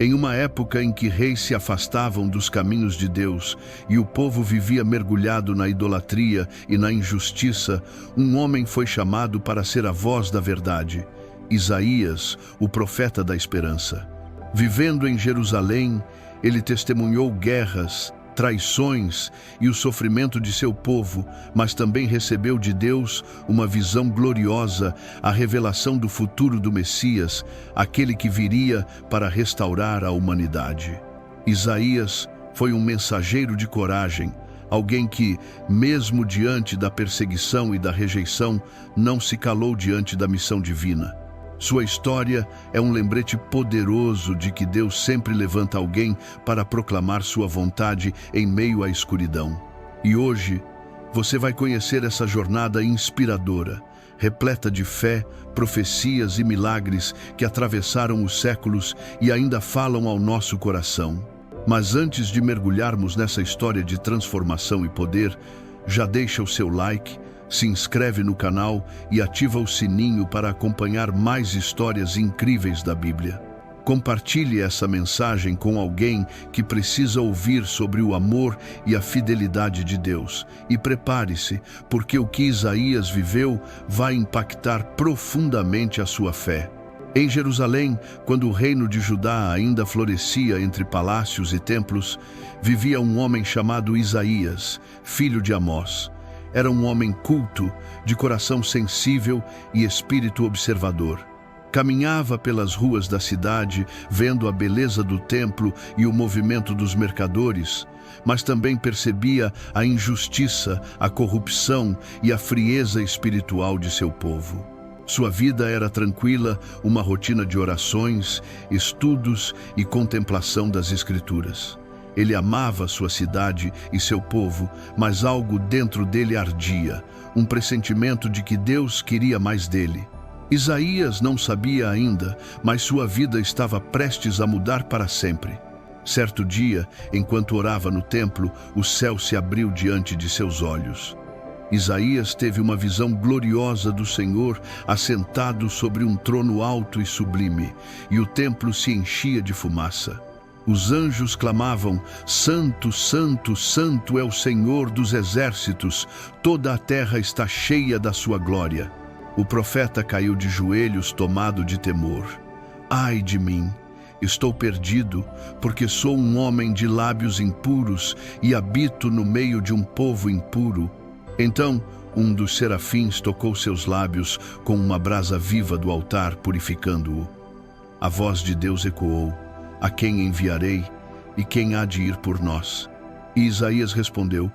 Em uma época em que reis se afastavam dos caminhos de Deus e o povo vivia mergulhado na idolatria e na injustiça, um homem foi chamado para ser a voz da verdade: Isaías, o profeta da esperança. Vivendo em Jerusalém, ele testemunhou guerras, traições e o sofrimento de seu povo, mas também recebeu de Deus uma visão gloriosa, a revelação do futuro do Messias, aquele que viria para restaurar a humanidade. Isaías foi um mensageiro de coragem, alguém que, mesmo diante da perseguição e da rejeição, não se calou diante da missão divina. Sua história é um lembrete poderoso de que Deus sempre levanta alguém para proclamar sua vontade em meio à escuridão. E hoje, você vai conhecer essa jornada inspiradora, repleta de fé, profecias e milagres que atravessaram os séculos e ainda falam ao nosso coração. Mas antes de mergulharmos nessa história de transformação e poder, já deixa o seu like, se inscreve no canal e ativa o sininho para acompanhar mais histórias incríveis da Bíblia. Compartilhe essa mensagem com alguém que precisa ouvir sobre o amor e a fidelidade de Deus. E prepare-se, porque o que Isaías viveu vai impactar profundamente a sua fé. Em Jerusalém, quando o reino de Judá ainda florescia entre palácios e templos, vivia um homem chamado Isaías, filho de Amós. Era um homem culto, de coração sensível e espírito observador. Caminhava pelas ruas da cidade, vendo a beleza do templo e o movimento dos mercadores, mas também percebia a injustiça, a corrupção e a frieza espiritual de seu povo. Sua vida era tranquila, uma rotina de orações, estudos e contemplação das Escrituras. Ele amava sua cidade e seu povo, mas algo dentro dele ardia, um pressentimento de que Deus queria mais dele. Isaías não sabia ainda, mas sua vida estava prestes a mudar para sempre. Certo dia, enquanto orava no templo, o céu se abriu diante de seus olhos. Isaías teve uma visão gloriosa do Senhor assentado sobre um trono alto e sublime, e o templo se enchia de fumaça. Os anjos clamavam: Santo, Santo, Santo é o Senhor dos exércitos, toda a terra está cheia da sua glória. O profeta caiu de joelhos, tomado de temor. Ai de mim! Estou perdido, porque sou um homem de lábios impuros e habito no meio de um povo impuro. Então, um dos serafins tocou seus lábios com uma brasa viva do altar, purificando-o. A voz de Deus ecoou: A quem enviarei, e quem há de ir por nós? E Isaías respondeu: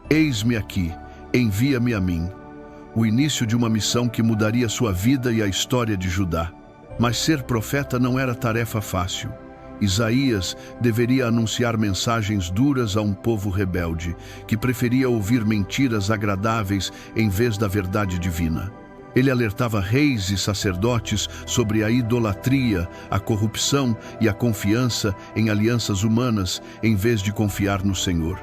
Eis-me aqui, envia-me a mim. O início de uma missão que mudaria sua vida e a história de Judá. Mas ser profeta não era tarefa fácil. Isaías deveria anunciar mensagens duras a um povo rebelde, que preferia ouvir mentiras agradáveis em vez da verdade divina. Ele alertava reis e sacerdotes sobre a idolatria, a corrupção e a confiança em alianças humanas, em vez de confiar no Senhor.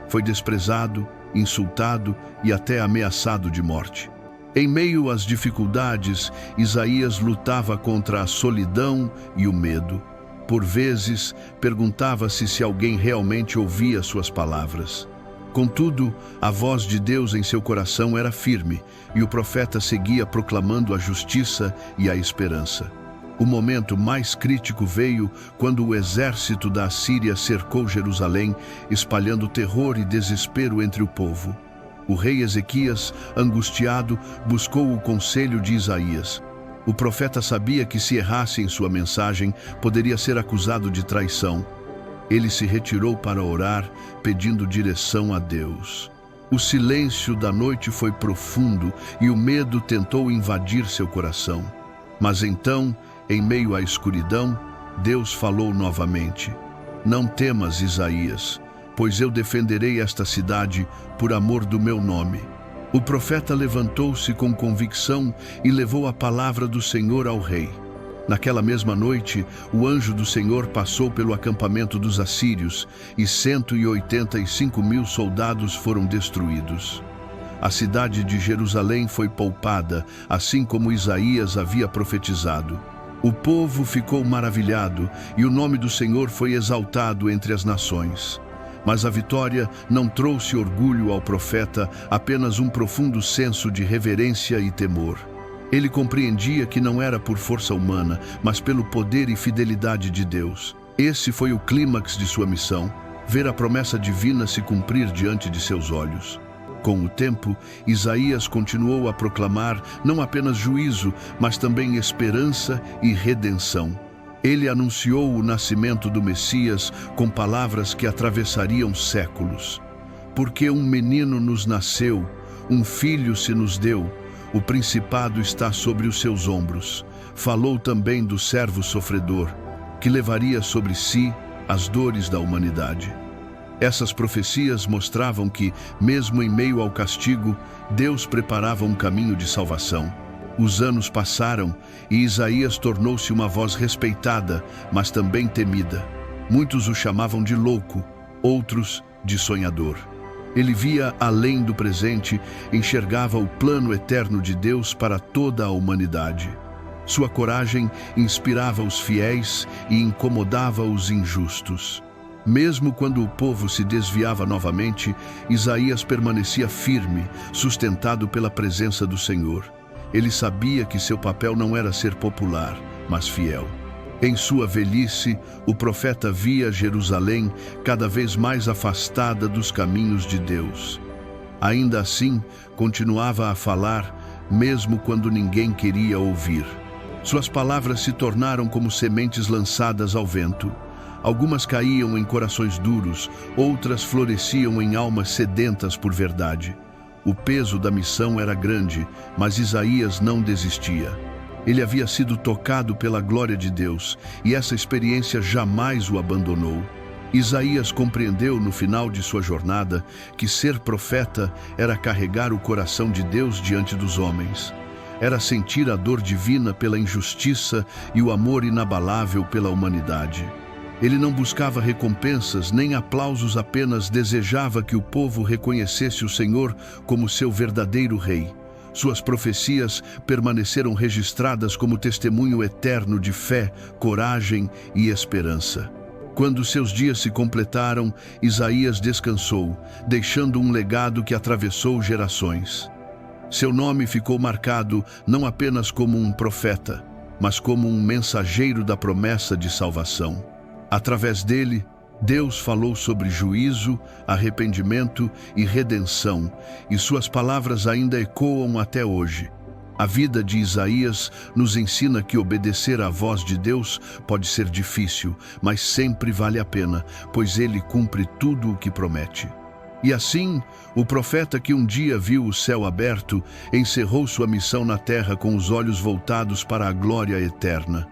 Foi desprezado, insultado e até ameaçado de morte. Em meio às dificuldades, Isaías lutava contra a solidão e o medo. Por vezes, perguntava-se se alguém realmente ouvia suas palavras. Contudo, a voz de Deus em seu coração era firme, e o profeta seguia proclamando a justiça e a esperança. O momento mais crítico veio quando o exército da Assíria cercou Jerusalém, espalhando terror e desespero entre o povo. O rei Ezequias, angustiado, buscou o conselho de Isaías. O profeta sabia que se errasse em sua mensagem, poderia ser acusado de traição. Ele se retirou para orar, pedindo direção a Deus. O silêncio da noite foi profundo e o medo tentou invadir seu coração. Mas então, em meio à escuridão, Deus falou novamente: Não temas, Isaías, pois eu defenderei esta cidade por amor do meu nome. O profeta levantou-se com convicção e levou a palavra do Senhor ao rei. Naquela mesma noite, o anjo do Senhor passou pelo acampamento dos assírios e 185.000 soldados foram destruídos. A cidade de Jerusalém foi poupada, assim como Isaías havia profetizado. O povo ficou maravilhado e o nome do Senhor foi exaltado entre as nações. Mas a vitória não trouxe orgulho ao profeta, apenas um profundo senso de reverência e temor. Ele compreendia que não era por força humana, mas pelo poder e fidelidade de Deus. Esse foi o clímax de sua missão, ver a promessa divina se cumprir diante de seus olhos. Com o tempo, Isaías continuou a proclamar não apenas juízo, mas também esperança e redenção. Ele anunciou o nascimento do Messias com palavras que atravessariam séculos. Porque um menino nos nasceu, um filho se nos deu, o principado está sobre os seus ombros. Falou também do servo sofredor, que levaria sobre si as dores da humanidade. Essas profecias mostravam que, mesmo em meio ao castigo, Deus preparava um caminho de salvação. Os anos passaram e Isaías tornou-se uma voz respeitada, mas também temida. Muitos o chamavam de louco, outros de sonhador. Ele via além do presente, enxergava o plano eterno de Deus para toda a humanidade. Sua coragem inspirava os fiéis e incomodava os injustos. Mesmo quando o povo se desviava novamente, Isaías permanecia firme, sustentado pela presença do Senhor. Ele sabia que seu papel não era ser popular, mas fiel. Em sua velhice, o profeta via Jerusalém cada vez mais afastada dos caminhos de Deus. Ainda assim, continuava a falar, mesmo quando ninguém queria ouvir. Suas palavras se tornaram como sementes lançadas ao vento. Algumas caíam em corações duros, outras floresciam em almas sedentas por verdade. O peso da missão era grande, mas Isaías não desistia. Ele havia sido tocado pela glória de Deus, e essa experiência jamais o abandonou. Isaías compreendeu no final de sua jornada que ser profeta era carregar o coração de Deus diante dos homens. Era sentir a dor divina pela injustiça e o amor inabalável pela humanidade. Ele não buscava recompensas nem aplausos, apenas desejava que o povo reconhecesse o Senhor como seu verdadeiro rei. Suas profecias permaneceram registradas como testemunho eterno de fé, coragem e esperança. Quando seus dias se completaram, Isaías descansou, deixando um legado que atravessou gerações. Seu nome ficou marcado não apenas como um profeta, mas como um mensageiro da promessa de salvação. Através dele, Deus falou sobre juízo, arrependimento e redenção, e suas palavras ainda ecoam até hoje. A vida de Isaías nos ensina que obedecer à voz de Deus pode ser difícil, mas sempre vale a pena, pois ele cumpre tudo o que promete. E assim, o profeta que um dia viu o céu aberto, encerrou sua missão na terra com os olhos voltados para a glória eterna.